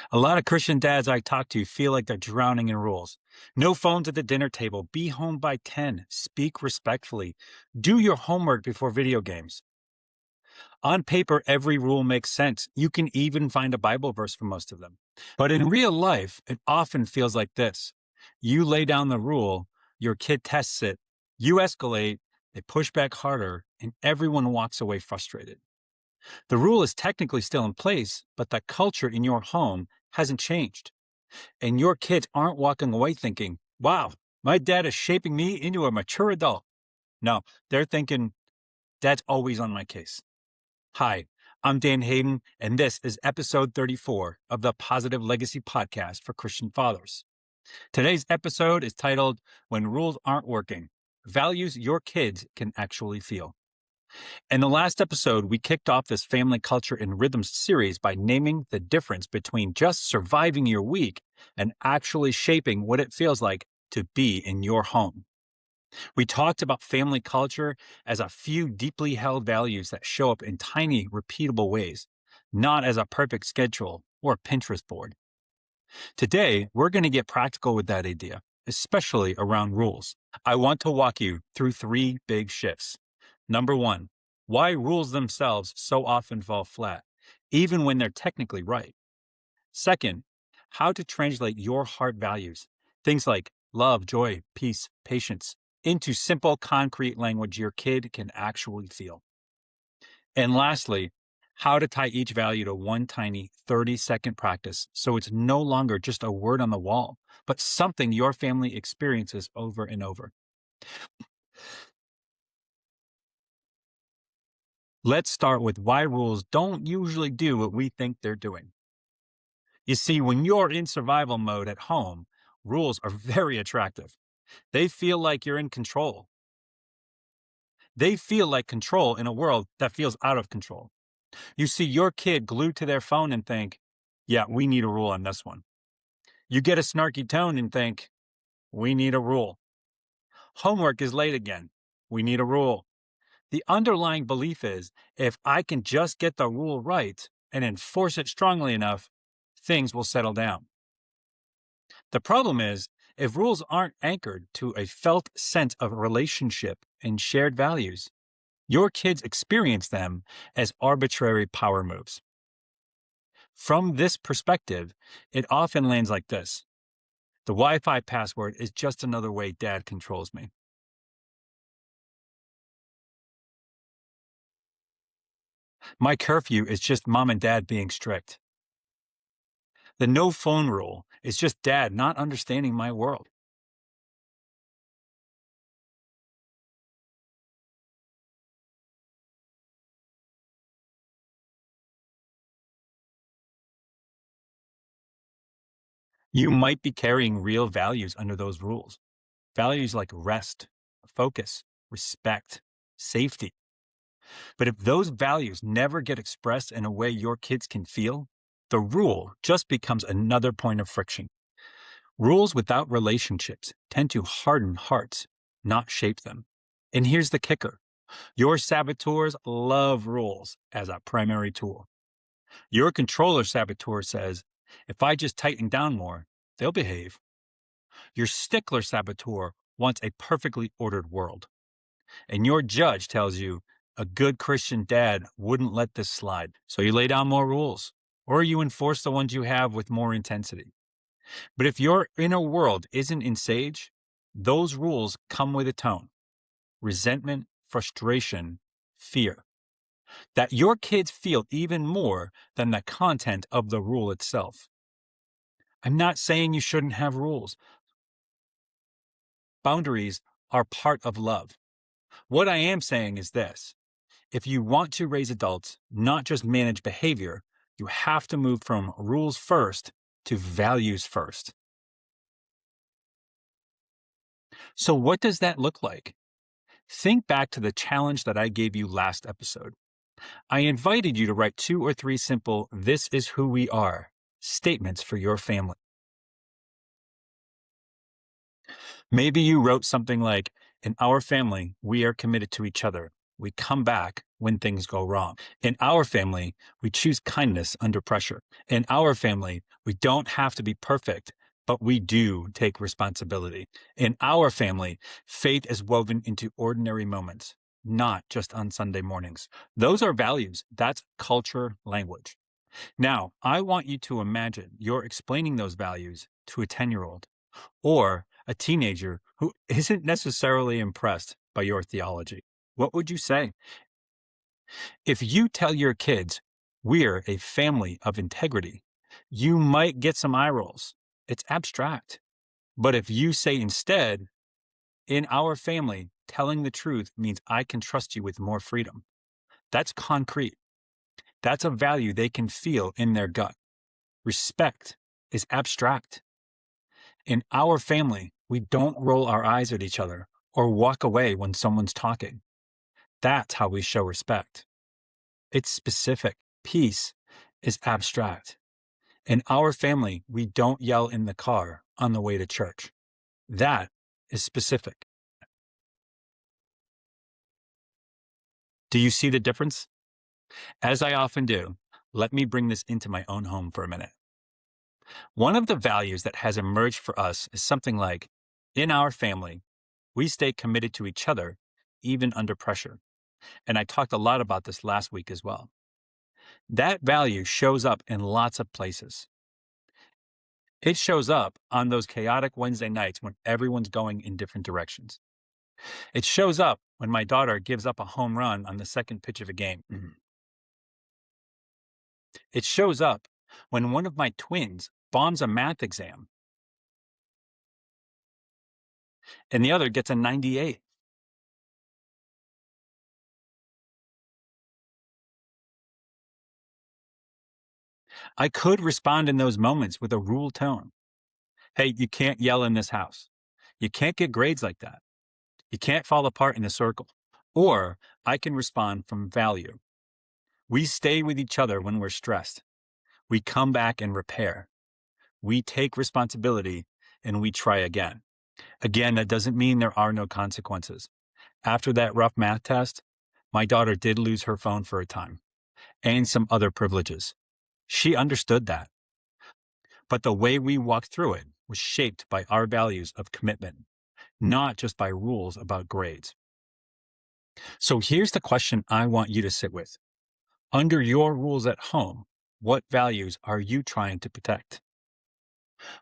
A lot of Christian dads I talk to feel like they're drowning in rules. No phones at the dinner table. Be home by 10. Speak respectfully. Do your homework before video games. On paper, every rule makes sense. You can even find a Bible verse for most of them. But in real life, it often feels like this. You lay down the rule, your kid tests it, you escalate, they push back harder, and everyone walks away frustrated. The rule is technically still in place, but the culture in your home hasn't changed. And your kids aren't walking away thinking, wow, my dad is shaping me into a mature adult. No, they're thinking, dad's always on my case. Hi, I'm Dan Hayden, and this is episode 34 of the Positive Legacy Podcast for Christian Fathers. Today's episode is titled, When Rules Aren't Working, Values Your Kids Can Actually Feel. In the last episode, we kicked off this family culture and rhythms series by naming the difference between just surviving your week and actually shaping what it feels like to be in your home. We talked about family culture as a few deeply held values that show up in tiny, repeatable ways, not as a perfect schedule or a Pinterest board. Today, we're going to get practical with that idea, especially around rules. I want to walk you through three big shifts. Number one, why rules themselves so often fall flat, even when they're technically right. Second, how to translate your heart values, things like love, joy, peace, patience, into simple, concrete language your kid can actually feel. And lastly, how to tie each value to one tiny 30-second practice so it's no longer just a word on the wall, but something your family experiences over and over. Let's start with why rules don't usually do what we think they're doing. You see, when you're in survival mode at home, rules are very attractive. They feel like you're in control. They feel like control in a world that feels out of control. You see your kid glued to their phone and think, yeah, we need a rule on this one. You get a snarky tone and think, we need a rule. Homework is late again. We need a rule. The underlying belief is if I can just get the rule right and enforce it strongly enough, things will settle down. The problem is, if rules aren't anchored to a felt sense of relationship and shared values, your kids experience them as arbitrary power moves. From this perspective, it often lands like this. The Wi-Fi password is just another way dad controls me. My curfew is just mom and dad being strict. The no phone rule is just dad not understanding my world. You might be carrying real values under those rules. Values like rest, focus, respect, safety. But if those values never get expressed in a way your kids can feel, the rule just becomes another point of friction. Rules without relationships tend to harden hearts, not shape them. And here's the kicker. Your saboteurs love rules as a primary tool. Your controller saboteur says, if I just tighten down more, they'll behave. Your stickler saboteur wants a perfectly ordered world. And your judge tells you, a good Christian dad wouldn't let this slide. So you lay down more rules, or you enforce the ones you have with more intensity. But if your inner world isn't in sage, those rules come with a tone, resentment, frustration, fear, that your kids feel even more than the content of the rule itself. I'm not saying you shouldn't have rules. Boundaries are part of love. What I am saying is this. If you want to raise adults, not just manage behavior, you have to move from rules first to values first. So what does that look like? Think back to the challenge that I gave you last episode. I invited you to write 2 or 3 simple, this is who we are, statements for your family. Maybe you wrote something like, in our family, we are committed to each other. We come back when things go wrong. In our family, we choose kindness under pressure. In our family, we don't have to be perfect, but we do take responsibility. In our family, faith is woven into ordinary moments, not just on Sunday mornings. Those are values. That's culture, language. Now, I want you to imagine you're explaining those values to a 10-year-old or a teenager who isn't necessarily impressed by your theology. What would you say? If you tell your kids, we're a family of integrity, you might get some eye rolls. It's abstract. But if you say instead, in our family, telling the truth means I can trust you with more freedom, that's concrete. That's a value they can feel in their gut. Respect is abstract. In our family, we don't roll our eyes at each other or walk away when someone's talking. That's how we show respect. It's specific. Peace is abstract. In our family, we don't yell in the car on the way to church. That is specific. Do you see the difference? As I often do, let me bring this into my own home for a minute. One of the values that has emerged for us is something like, in our family, we stay committed to each other, even under pressure. And I talked a lot about this last week as well. That value shows up in lots of places. It shows up on those chaotic Wednesday nights when everyone's going in different directions. It shows up when my daughter gives up a home run on the second pitch of a game. It shows up when one of my twins bombs a math exam and the other gets a 98. I could respond in those moments with a rule tone. Hey, you can't yell in this house. You can't get grades like that. You can't fall apart in a circle. Or I can respond from value. We stay with each other when we're stressed. We come back and repair. We take responsibility and we try again. Again, that doesn't mean there are no consequences. After that rough math test, my daughter did lose her phone for a time and some other privileges. She understood that. But the way we walked through it was shaped by our values of commitment, not just by rules about grades. So here's the question I want you to sit with. Under your rules at home, what values are you trying to protect?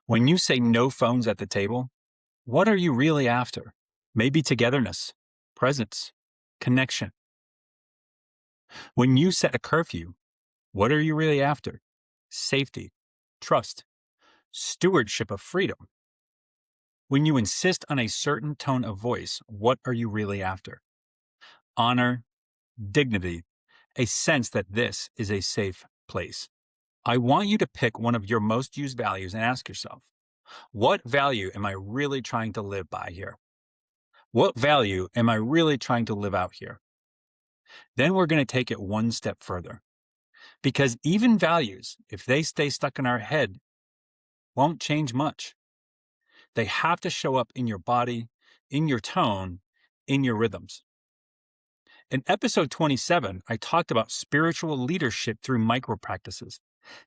When you say no phones at the table, what are you really after? Maybe togetherness, presence, connection. When you set a curfew, what are you really after? Safety, trust, stewardship of freedom. When you insist on a certain tone of voice, what are you really after? Honor, dignity, a sense that this is a safe place. I want you to pick one of your most used values and ask yourself, what value am I really trying to live by here? What value am I really trying to live out here? Then we're going to take it one step further. Because even values, if they stay stuck in our head, won't change much. They have to show up in your body, in your tone, in your rhythms. In episode 27, I talked about spiritual leadership through micro practices,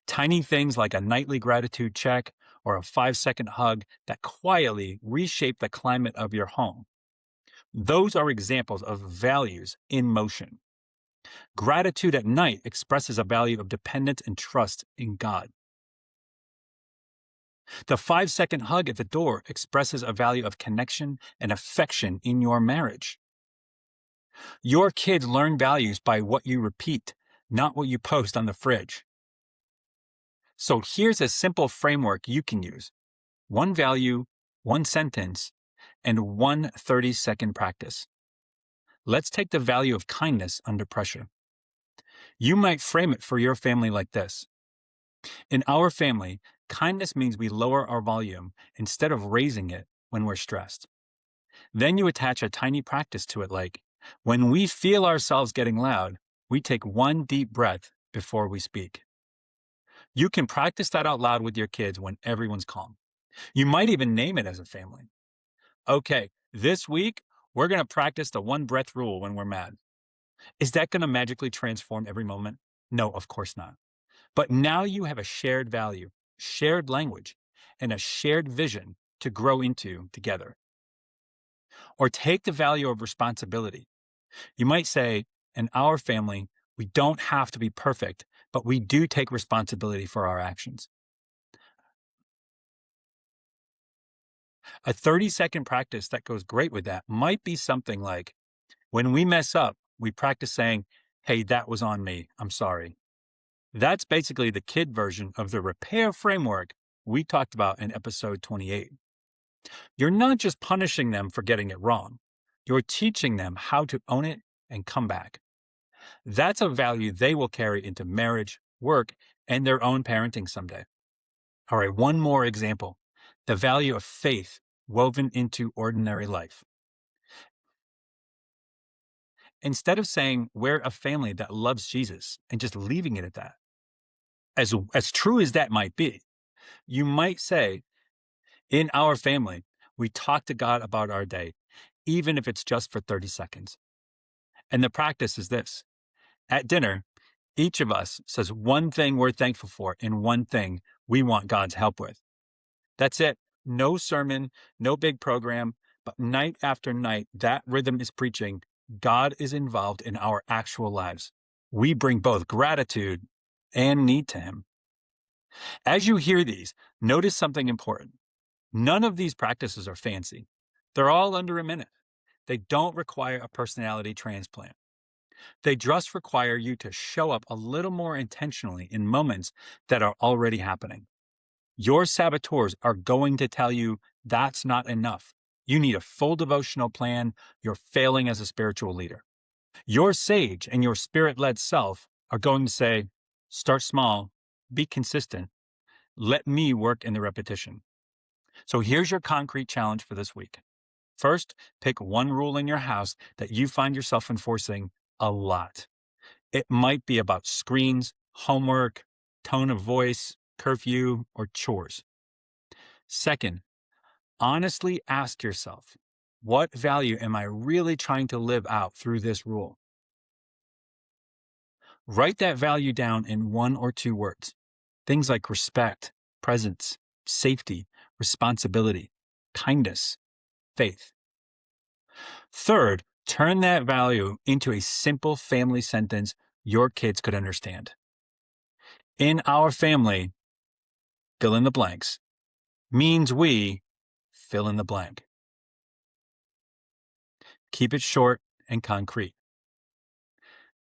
tiny things like a nightly gratitude check or a 5-second hug that quietly reshape the climate of your home. Those are examples of values in motion. Gratitude at night expresses a value of dependence and trust in God. The 5-second hug at the door expresses a value of connection and affection in your marriage. Your kids learn values by what you repeat, not what you post on the fridge. So here's a simple framework you can use. One value, one sentence, and one 30-second practice. Let's take the value of kindness under pressure. You might frame it for your family like this. In our family, kindness means we lower our volume instead of raising it when we're stressed. Then you attach a tiny practice to it like, when we feel ourselves getting loud, we take one deep breath before we speak. You can practice that out loud with your kids when everyone's calm. You might even name it as a family. Okay, this week, we're going to practice the one breath rule when we're mad. Is that going to magically transform every moment? No, of course not. But now you have a shared value, shared language, and a shared vision to grow into together. Or take the value of responsibility. You might say, in our family, we don't have to be perfect, but we do take responsibility for our actions. A 30-second practice that goes great with that might be something like, when we mess up, we practice saying, hey, that was on me. I'm sorry. That's basically the kid version of the repair framework we talked about in episode 28. You're not just punishing them for getting it wrong. You're teaching them how to own it and come back. That's a value they will carry into marriage, work, and their own parenting someday. All right, one more example. The value of faith woven into ordinary life. Instead of saying we're a family that loves Jesus and just leaving it at that, as true as that might be, you might say, in our family, we talk to God about our day, even if it's just for 30 seconds. And the practice is this. At dinner, each of us says one thing we're thankful for and one thing we want God's help with. That's it. No sermon, no big program, but night after night, that rhythm is preaching. God is involved in our actual lives. We bring both gratitude and need to Him. As you hear these, notice something important. None of these practices are fancy. They're all under a minute. They don't require a personality transplant. They just require you to show up a little more intentionally in moments that are already happening. Your saboteurs are going to tell you that's not enough. You need a full devotional plan. You're failing as a spiritual leader. Your sage and your spirit-led self are going to say, start small, be consistent, let me work in the repetition. So here's your concrete challenge for this week. First, pick one rule in your house that you find yourself enforcing a lot. It might be about screens, homework, tone of voice, curfew, or chores. Second, honestly ask yourself, what value am I really trying to live out through this rule? Write that value down in 1 or 2 words. Things like respect, presence, safety, responsibility, kindness, faith. Third, turn that value into a simple family sentence your kids could understand. In our family, fill in the blanks, means we fill in the blank. Keep it short and concrete.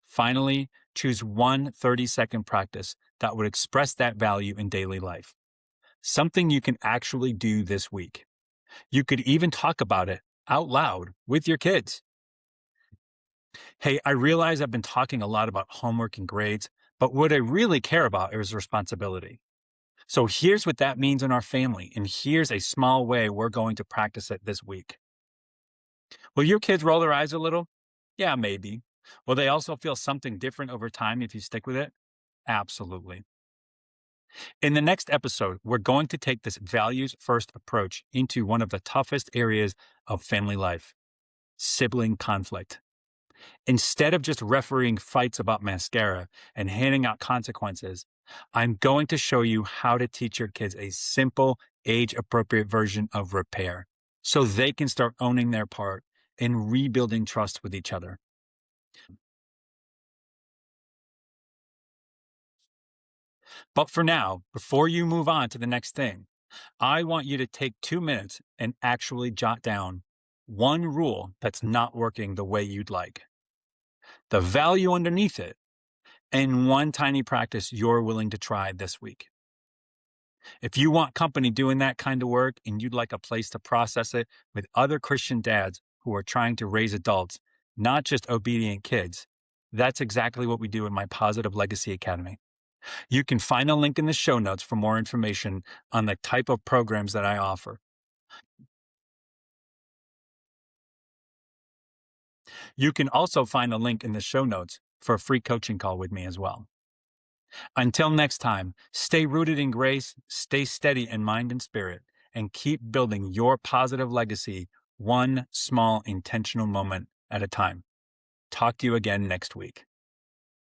Finally, choose one 30-second practice that would express that value in daily life. Something you can actually do this week. You could even talk about it out loud with your kids. Hey, I realize I've been talking a lot about homework and grades, but what I really care about is responsibility. So here's what that means in our family, and here's a small way we're going to practice it this week. Will your kids roll their eyes a little? Yeah, maybe. Will they also feel something different over time if you stick with it? Absolutely. In the next episode, we're going to take this values first approach into one of the toughest areas of family life, sibling conflict. Instead of just refereeing fights about mascara and handing out consequences, I'm going to show you how to teach your kids a simple, age-appropriate version of repair so they can start owning their part and rebuilding trust with each other. But for now, before you move on to the next thing, I want you to take 2 minutes and actually jot down one rule that's not working the way you'd like, the value underneath it, and one tiny practice you're willing to try this week. If you want company doing that kind of work and you'd like a place to process it with other Christian dads who are trying to raise adults, not just obedient kids, that's exactly what we do in my Positive Legacy Academy. You can find a link in the show notes for more information on the type of programs that I offer. You can also find a link in the show notes for a free coaching call with me as well. Until next time, stay rooted in grace, stay steady in mind and spirit, and keep building your positive legacy one small intentional moment at a time. Talk to you again next week.